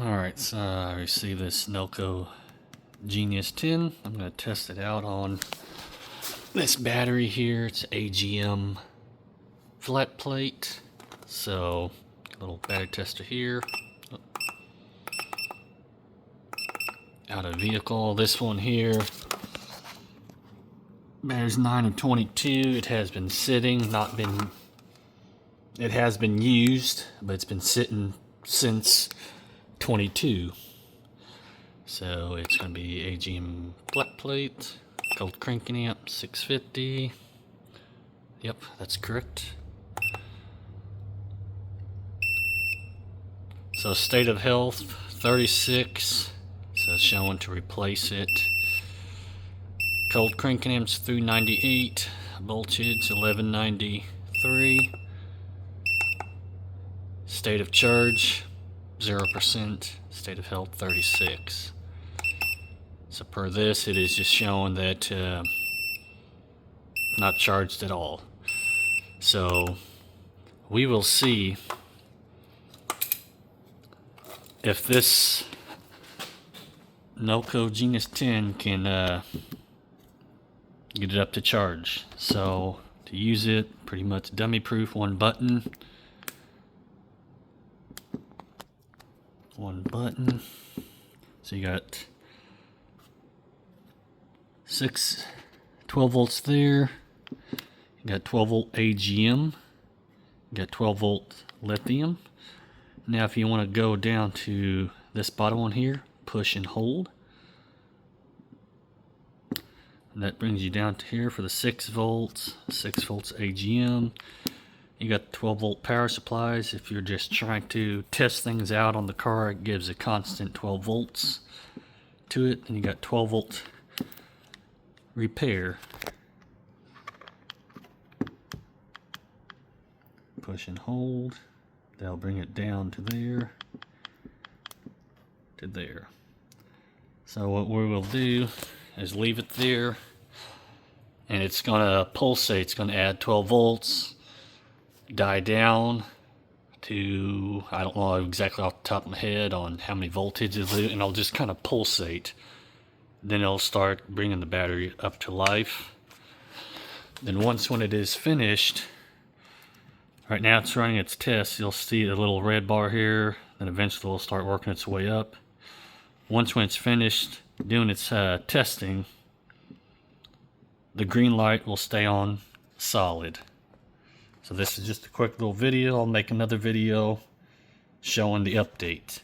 Alright, so I received this Noco Genius 10. I'm going to test it out on this battery here. It's AGM flat plate. So, a little battery tester here. Out of vehicle. This one here, battery's 9 of 22. It has been sitting, it has been used, but it's been sitting since 22. So it's going to be AGM flat plate, gold cranking amp, 650. Yep, that's correct. So state of health, 36. So it's showing to replace it. Cold cranking amps 398, voltage 1193. State of charge 0%, state of health 36. So per this, it is just showing that not charged at all. So we will see if this Noco Genius 10 can get it up to charge. So to use it, pretty much dummy proof, one button. So you got 12 volts there. You got 12 volt AGM. You got 12 volt lithium. Now if you want to go down to this bottom one here, push and hold. And that brings you down to here for the 6 volts AGM. You got 12 volt power supplies. If you're just trying to test things out on the car, it gives a constant 12 volts to it. And you got 12 volt repair. Push and hold. That'll bring it down to there. To there. So what we will do is leave it there. And it's going to pulsate. It's going to add 12 volts. Die down to, I don't know exactly off the top of my head on how many voltages, and I'll just kind of pulsate. Then it'll start bringing the battery up to life. Then once when it is finished, right now it's running its test, you'll see a little red bar here, then eventually it'll start working its way up. Once when it's finished doing its testing, the green light will stay on solid. So this is just a quick little video. I'll make another video showing the update.